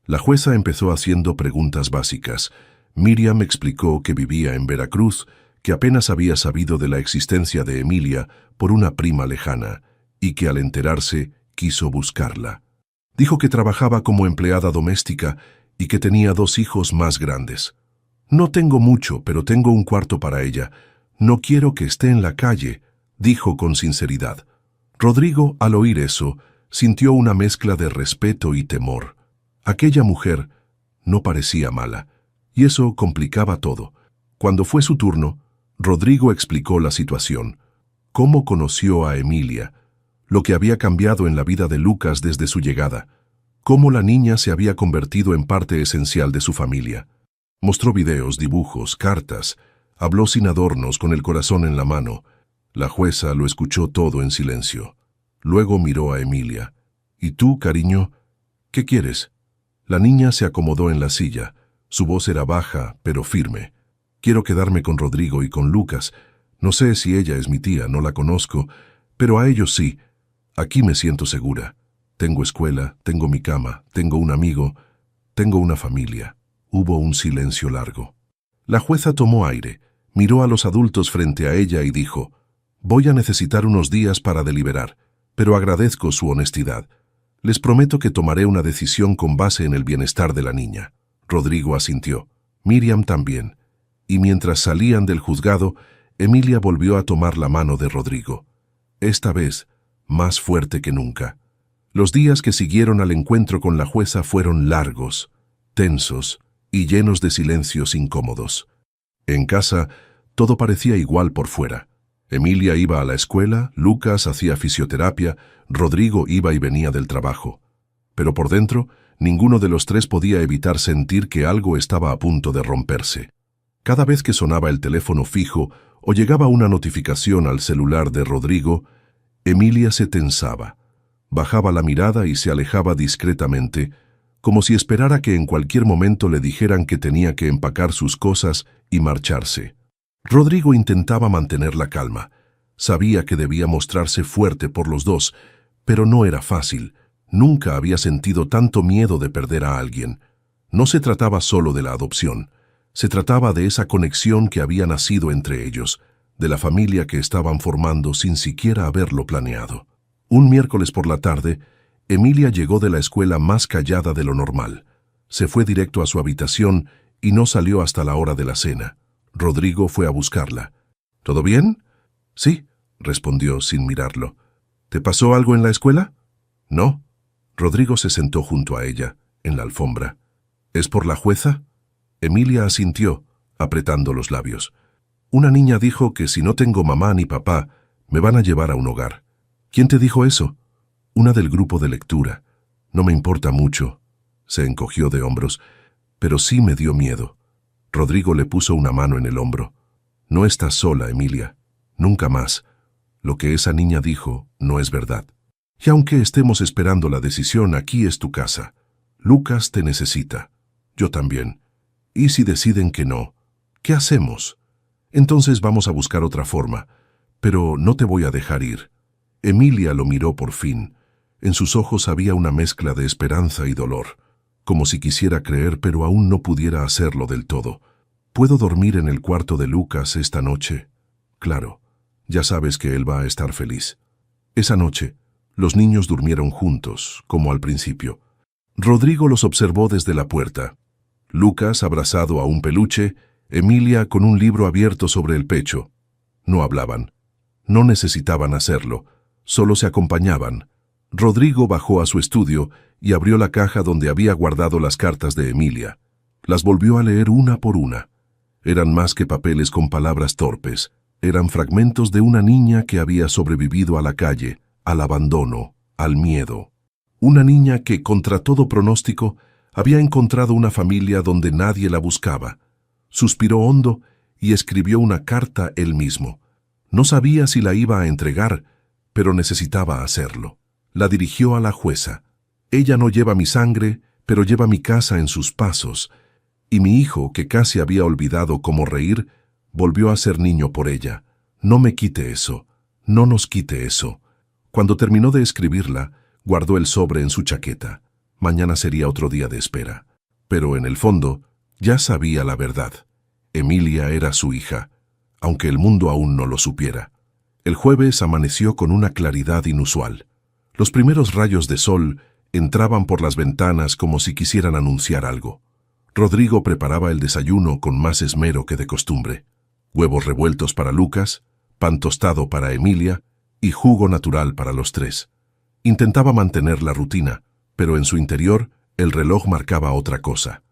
La jueza empezó haciendo preguntas básicas. Miriam explicó que vivía en Veracruz, que apenas había sabido de la existencia de Emilia por una prima lejana, y que al enterarse quiso buscarla. Dijo que trabajaba como empleada doméstica y que tenía 2 hijos más grandes. «No tengo mucho, pero tengo un cuarto para ella. No quiero que esté en la calle», dijo con sinceridad. Rodrigo, al oír eso, sintió una mezcla de respeto y temor. Aquella mujer no parecía mala, y eso complicaba todo. Cuando fue su turno, Rodrigo explicó la situación, cómo conoció a Emilia, lo que había cambiado en la vida de Lucas desde su llegada, cómo la niña se había convertido en parte esencial de su familia. Mostró videos, dibujos, cartas, habló sin adornos, con el corazón en la mano. La jueza lo escuchó todo en silencio. Luego miró a Emilia. «¿Y tú, cariño? ¿Qué quieres?» La niña se acomodó en la silla. Su voz era baja, pero firme. «Quiero quedarme con Rodrigo y con Lucas. No sé si ella es mi tía, no la conozco, pero a ellos sí. Aquí me siento segura. Tengo escuela, tengo mi cama, tengo un amigo, tengo una familia». Hubo un silencio largo. La jueza tomó aire, miró a los adultos frente a ella y dijo: «Voy a necesitar unos días para deliberar, pero agradezco su honestidad. Les prometo que tomaré una decisión con base en el bienestar de la niña». Rodrigo asintió. Miriam también. Y mientras salían del juzgado, Emilia volvió a tomar la mano de Rodrigo. Esta vez, más fuerte que nunca. Los días que siguieron al encuentro con la jueza fueron largos, tensos y llenos de silencios incómodos. En casa, todo parecía igual por fuera. Emilia iba a la escuela, Lucas hacía fisioterapia, Rodrigo iba y venía del trabajo. Pero por dentro, ninguno de los 3 podía evitar sentir que algo estaba a punto de romperse. Cada vez que sonaba el teléfono fijo o llegaba una notificación al celular de Rodrigo, Emilia se tensaba. Bajaba la mirada y se alejaba discretamente, como si esperara que en cualquier momento le dijeran que tenía que empacar sus cosas y marcharse. Rodrigo intentaba mantener la calma. Sabía que debía mostrarse fuerte por los 2, pero no era fácil. Nunca había sentido tanto miedo de perder a alguien. No se trataba solo de la adopción. Se trataba de esa conexión que había nacido entre ellos, de la familia que estaban formando sin siquiera haberlo planeado. Un miércoles por la tarde, Emilia llegó de la escuela más callada de lo normal. Se fue directo a su habitación y no salió hasta la hora de la cena. Rodrigo fue a buscarla. «¿Todo bien?» «Sí», respondió sin mirarlo. «¿Te pasó algo en la escuela?» «No». Rodrigo se sentó junto a ella, en la alfombra. «¿Es por la jueza?» Emilia asintió, apretando los labios. «Una niña dijo que si no tengo mamá ni papá, me van a llevar a un hogar». «¿Quién te dijo eso?» «Una del grupo de lectura. No me importa mucho». Se encogió de hombros, pero sí me dio miedo. Rodrigo le puso una mano en el hombro. «No estás sola, Emilia. Nunca más. Lo que esa niña dijo no es verdad. Y aunque estemos esperando la decisión, aquí es tu casa. Lucas te necesita. Yo también. ¿Y si deciden que no? ¿Qué hacemos? Entonces vamos a buscar otra forma. Pero no te voy a dejar ir. Emilia lo miró por fin. En sus ojos había una mezcla de esperanza y dolor, como si quisiera creer pero aún no pudiera hacerlo del todo. ¿Puedo dormir en el cuarto de Lucas esta noche? Claro, ya sabes que él va a estar feliz. Esa noche, los niños durmieron juntos, como al principio. Rodrigo los observó desde la puerta. Lucas abrazado a un peluche, Emilia con un libro abierto sobre el pecho. No hablaban. No necesitaban hacerlo, solo se acompañaban. Rodrigo bajó a su estudio y abrió la caja donde había guardado las cartas de Emilia. Las volvió a leer una por una. Eran más que papeles con palabras torpes. Eran fragmentos de una niña que había sobrevivido a la calle, al abandono, al miedo. Una niña que, contra todo pronóstico, había encontrado una familia donde nadie la buscaba. Suspiró hondo y escribió una carta él mismo. No sabía si la iba a entregar, pero necesitaba hacerlo. La dirigió a la jueza. Ella no lleva mi sangre, pero lleva mi casa en sus pasos. Y mi hijo, que casi había olvidado cómo reír, volvió a ser niño por ella. No me quite eso. No nos quite eso. Cuando terminó de escribirla, guardó el sobre en su chaqueta. Mañana sería otro día de espera. Pero en el fondo, ya sabía la verdad. Emilia era su hija, aunque el mundo aún no lo supiera. El jueves amaneció con una claridad inusual. Los primeros rayos de sol entraban por las ventanas como si quisieran anunciar algo. Rodrigo preparaba el desayuno con más esmero que de costumbre. Huevos revueltos para Lucas, pan tostado para Emilia y jugo natural para los tres. Intentaba mantener la rutina, pero en su interior el reloj marcaba otra cosa: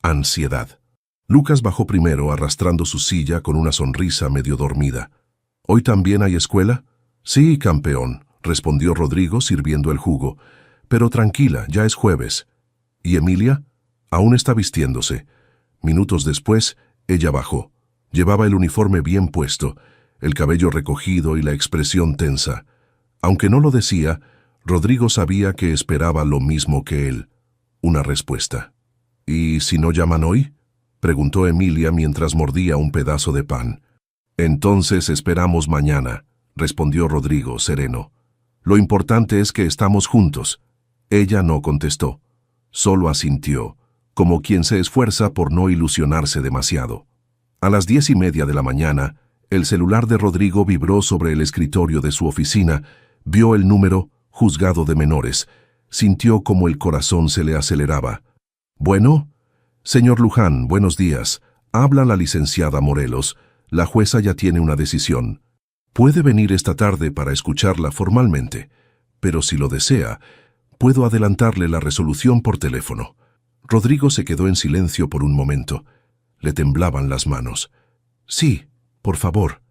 ansiedad. Lucas bajó primero arrastrando su silla con una sonrisa medio dormida. ¿Hoy también hay escuela? Sí, campeón, respondió Rodrigo sirviendo el jugo. Pero tranquila, ya es jueves. ¿Y Emilia? Aún está vistiéndose. Minutos después, ella bajó. Llevaba el uniforme bien puesto, el cabello recogido y la expresión tensa. Aunque no lo decía, Rodrigo sabía que esperaba lo mismo que él. Una respuesta. ¿Y si no llaman hoy?, preguntó Emilia mientras mordía un pedazo de pan. Entonces esperamos mañana, respondió Rodrigo sereno. Lo importante es que estamos juntos. Ella no contestó. Solo asintió, como quien se esfuerza por no ilusionarse demasiado. A las 10:30 de la mañana, el celular de Rodrigo vibró sobre el escritorio de su oficina. Vio el número, juzgado de menores. Sintió como el corazón se le aceleraba. ¿Bueno? Señor Luján, buenos días. Habla la licenciada Morelos. La jueza ya tiene una decisión. Puede venir esta tarde para escucharla formalmente, pero si lo desea, puedo adelantarle la resolución por teléfono. Rodrigo se quedó en silencio por un momento. Le temblaban las manos. Sí, por favor.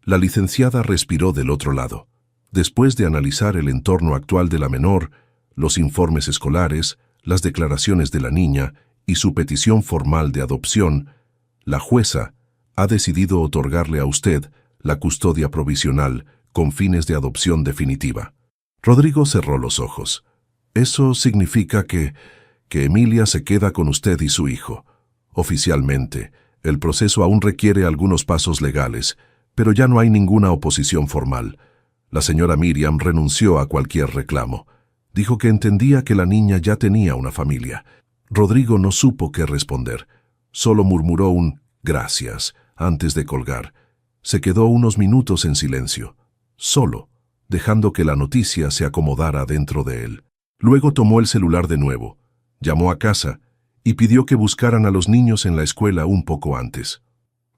La licenciada respiró del otro lado. Después de analizar el entorno actual de la menor, los informes escolares, las declaraciones de la niña y su petición formal de adopción, la jueza ha decidido otorgarle a usted la custodia provisional con fines de adopción definitiva. Rodrigo cerró los ojos. Eso significa que Emilia se queda con usted y su hijo. Oficialmente, el proceso aún requiere algunos pasos legales, pero ya no hay ninguna oposición formal. La señora Miriam renunció a cualquier reclamo. Dijo que entendía que la niña ya tenía una familia. Rodrigo no supo qué responder. Solo murmuró un «gracias» antes de colgar. Se quedó unos minutos en silencio, solo, dejando que la noticia se acomodara dentro de él. Luego tomó el celular de nuevo, llamó a casa y pidió que buscaran a los niños en la escuela un poco antes.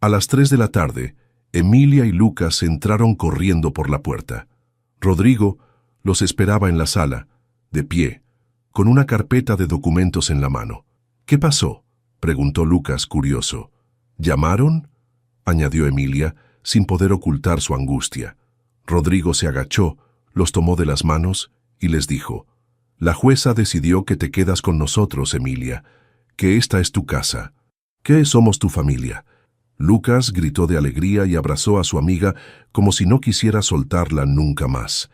A las 3 de la tarde, Emilia y Lucas entraron corriendo por la puerta. Rodrigo los esperaba en la sala, de pie, con una carpeta de documentos en la mano. ¿Qué pasó?, preguntó Lucas curioso. ¿Llamaron?, añadió Emilia, sin poder ocultar su angustia. Rodrigo se agachó, los tomó de las manos y les dijo: «La jueza decidió que te quedas con nosotros, Emilia, que esta es tu casa, que somos tu familia. Lucas gritó de alegría y abrazó a su amiga como si no quisiera soltarla nunca más.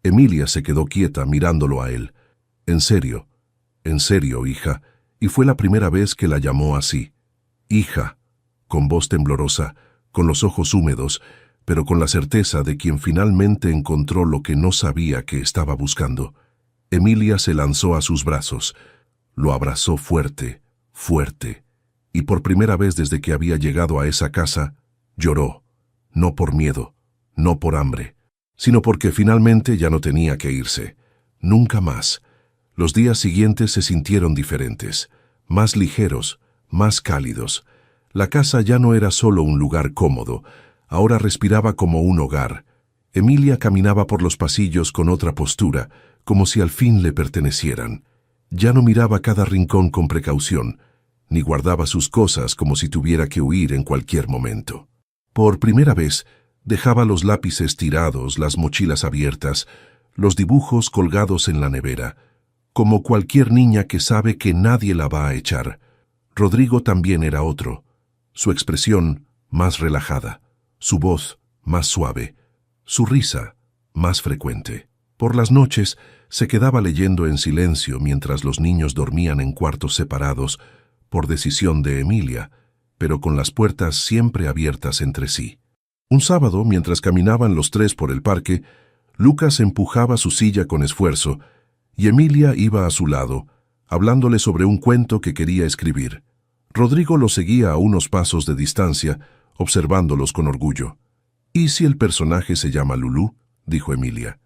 Emilia se quedó quieta mirándolo a él. En serio, hija, y fue la primera vez que la llamó así. Hija, con voz temblorosa, con los ojos húmedos, pero con la certeza de quien finalmente encontró lo que no sabía que estaba buscando. Emilia se lanzó a sus brazos. Lo abrazó fuerte, fuerte, y por primera vez desde que había llegado a esa casa, lloró, no por miedo, no por hambre, sino porque finalmente ya no tenía que irse. Nunca más. Los días siguientes se sintieron diferentes, más ligeros, más cálidos. La casa ya no era solo un lugar cómodo, ahora respiraba como un hogar. Emilia caminaba por los pasillos con otra postura, como si al fin le pertenecieran. Ya no miraba cada rincón con precaución, ni guardaba sus cosas como si tuviera que huir en cualquier momento. Por primera vez, dejaba los lápices tirados, las mochilas abiertas, los dibujos colgados en la nevera, como cualquier niña que sabe que nadie la va a echar. Rodrigo también era otro. Su expresión más relajada, su voz más suave, su risa más frecuente. Por las noches se quedaba leyendo en silencio mientras los niños dormían en cuartos separados, por decisión de Emilia, pero con las puertas siempre abiertas entre sí. Un sábado, mientras caminaban los tres por el parque, Lucas empujaba su silla con esfuerzo y Emilia iba a su lado, hablándole sobre un cuento que quería escribir. Rodrigo lo seguía a unos pasos de distancia, observándolos con orgullo. ¿Y si el personaje se llama Lulú?, dijo Emilia.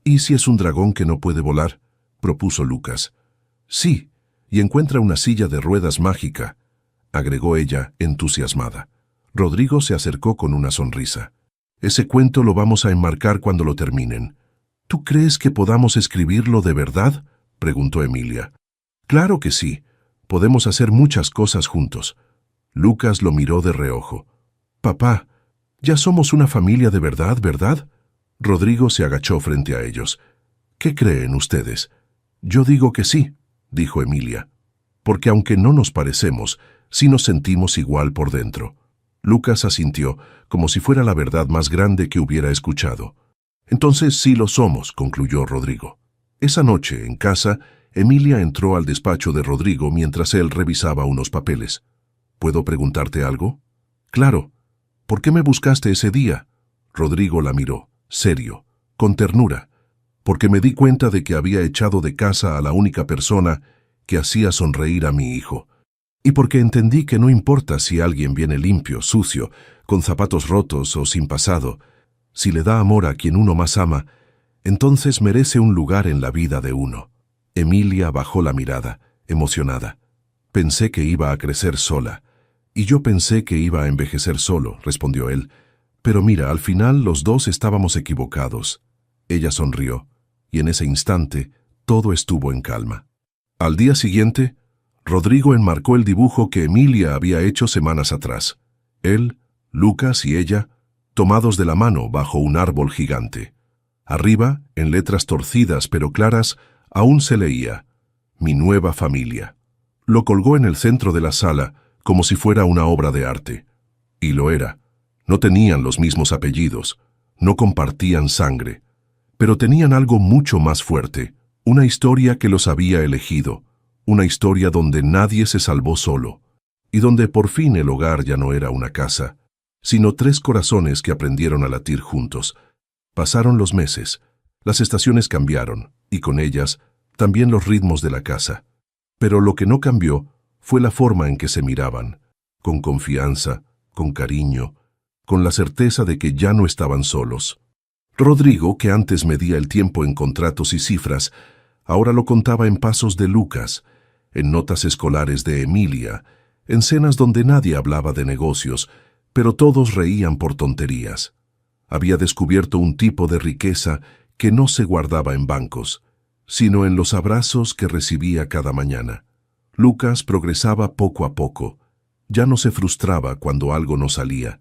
¿Y si es un dragón que no puede volar?, propuso Lucas. Sí, y encuentra una silla de ruedas mágica, agregó ella, entusiasmada. Rodrigo se acercó con una sonrisa. Ese cuento lo vamos a enmarcar cuando lo terminen. ¿Tú crees que podamos escribirlo de verdad?, preguntó Emilia. Claro que sí. Podemos hacer muchas cosas juntos. Lucas lo miró de reojo. Papá, ya somos una familia de verdad, ¿verdad? Rodrigo se agachó frente a ellos. ¿Qué creen ustedes? Yo digo que sí, dijo Emilia, porque aunque no nos parecemos, sí nos sentimos igual por dentro. Lucas asintió, como si fuera la verdad más grande que hubiera escuchado. Entonces sí lo somos, concluyó Rodrigo. Esa noche, en casa, Emilia entró al despacho de Rodrigo mientras él revisaba unos papeles. ¿Puedo preguntarte algo? Claro. ¿Por qué me buscaste ese día? Rodrigo la miró, serio, con ternura, porque me di cuenta de que había echado de casa a la única persona que hacía sonreír a mi hijo. Y porque entendí que no importa si alguien viene limpio, sucio, con zapatos rotos o sin pasado, si le da amor a quien uno más ama, entonces merece un lugar en la vida de uno. Emilia bajó la mirada, emocionada. Pensé que iba a crecer sola. Y yo pensé que iba a envejecer solo, respondió él. Pero mira, al final los dos estábamos equivocados. Ella sonrió, y en ese instante todo estuvo en calma. Al día siguiente, Rodrigo enmarcó el dibujo que Emilia había hecho semanas atrás. Él, Lucas y ella, tomados de la mano bajo un árbol gigante. Arriba, en letras torcidas pero claras, aún se leía, «Mi nueva familia». Lo colgó en el centro de la sala, como si fuera una obra de arte. Y lo era. No tenían los mismos apellidos, no compartían sangre, pero tenían algo mucho más fuerte, una historia que los había elegido, una historia donde nadie se salvó solo, y donde por fin el hogar ya no era una casa, sino tres corazones que aprendieron a latir juntos. Pasaron los meses, las estaciones cambiaron, y con ellas también los ritmos de la casa. Pero lo que no cambió fue la forma en que se miraban, con confianza, con cariño, con la certeza de que ya no estaban solos. Rodrigo, que antes medía el tiempo en contratos y cifras, ahora lo contaba en pasos de Lucas, en notas escolares de Emilia, en cenas donde nadie hablaba de negocios, pero todos reían por tonterías. Había descubierto un tipo de riqueza que no se guardaba en bancos, sino en los abrazos que recibía cada mañana. Lucas progresaba poco a poco. Ya no se frustraba cuando algo no salía.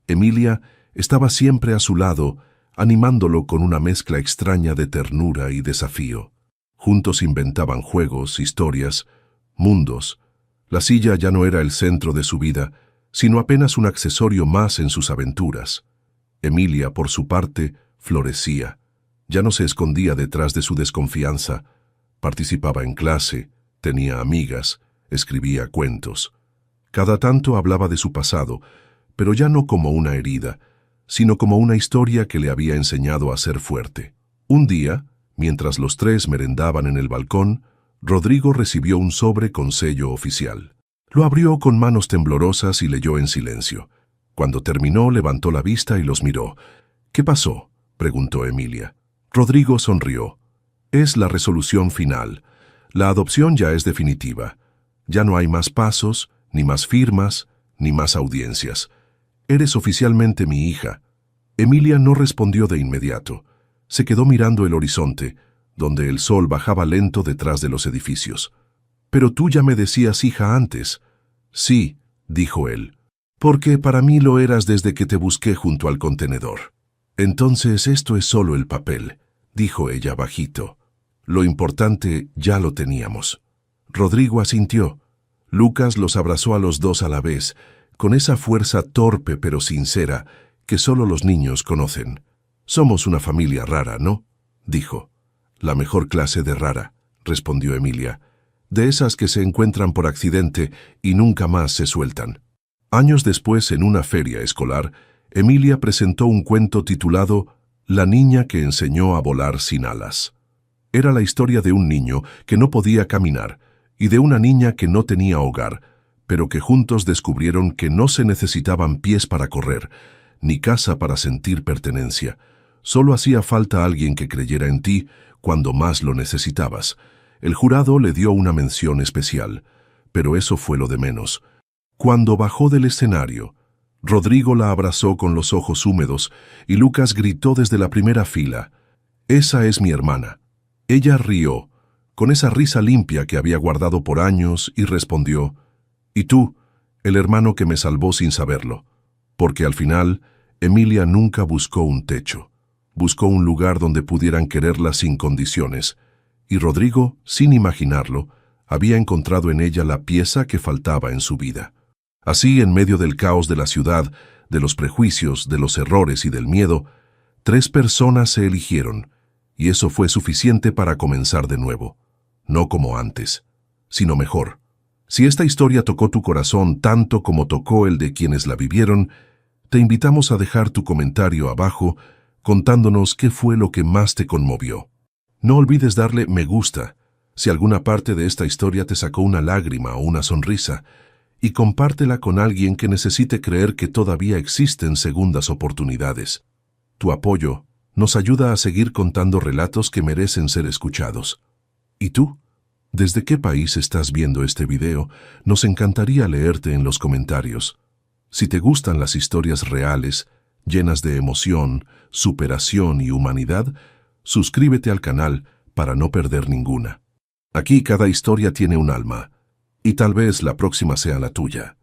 Emilia estaba siempre a su lado, animándolo con una mezcla extraña de ternura y desafío. Juntos inventaban juegos, historias, mundos. La silla ya no era el centro de su vida, sino apenas un accesorio más en sus aventuras. Emilia, por su parte, florecía. Ya no se escondía detrás de su desconfianza. Participaba en clase, tenía amigas, escribía cuentos. Cada tanto hablaba de su pasado, pero ya no como una herida, sino como una historia que le había enseñado a ser fuerte. Un día, mientras los tres merendaban en el balcón, Rodrigo recibió un sobre con sello oficial. Lo abrió con manos temblorosas y leyó en silencio. Cuando terminó, levantó la vista y los miró. «¿Qué pasó?», preguntó Emilia. Rodrigo sonrió. «Es la resolución final. La adopción ya es definitiva. Ya no hay más pasos, ni más firmas, ni más audiencias. Eres oficialmente mi hija». Emilia no respondió de inmediato. Se quedó mirando el horizonte, donde el sol bajaba lento detrás de los edificios. «Pero tú ya me decías hija antes». «Sí», dijo él, «porque para mí lo eras desde que te busqué junto al contenedor». «Entonces esto es solo el papel», dijo ella bajito. «Lo importante ya lo teníamos». Rodrigo asintió. Lucas los abrazó a los dos a la vez, con esa fuerza torpe pero sincera que solo los niños conocen. «Somos una familia rara, ¿no?», dijo. «La mejor clase de rara», respondió Emilia. «De esas que se encuentran por accidente y nunca más se sueltan». Años después, en una feria escolar, Emilia presentó un cuento titulado «La niña que enseñó a volar sin alas». Era la historia de un niño que no podía caminar y de una niña que no tenía hogar, pero que juntos descubrieron que no se necesitaban pies para correr, ni casa para sentir pertenencia. Solo hacía falta alguien que creyera en ti cuando más lo necesitabas. El jurado le dio una mención especial, pero eso fue lo de menos. Cuando bajó del escenario, Rodrigo la abrazó con los ojos húmedos y Lucas gritó desde la primera fila: «Esa es mi hermana». Ella rió, con esa risa limpia que había guardado por años, y respondió: «¿Y tú, el hermano que me salvó sin saberlo?». Porque al final, Emilia nunca buscó un techo. Buscó un lugar donde pudieran quererla sin condiciones. Y Rodrigo, sin imaginarlo, había encontrado en ella la pieza que faltaba en su vida. Así, en medio del caos de la ciudad, de los prejuicios, de los errores y del miedo, 3 personas se eligieron, y eso fue suficiente para comenzar de nuevo. No como antes, sino mejor. Si esta historia tocó tu corazón tanto como tocó el de quienes la vivieron, te invitamos a dejar tu comentario abajo contándonos qué fue lo que más te conmovió. No olvides darle me gusta si alguna parte de esta historia te sacó una lágrima o una sonrisa, y compártela con alguien que necesite creer que todavía existen segundas oportunidades. Tu apoyo nos ayuda a seguir contando relatos que merecen ser escuchados. ¿Y tú? ¿Desde qué país estás viendo este video? Nos encantaría leerte en los comentarios. Si te gustan las historias reales, llenas de emoción, superación y humanidad, suscríbete al canal para no perder ninguna. Aquí cada historia tiene un alma, y tal vez la próxima sea la tuya.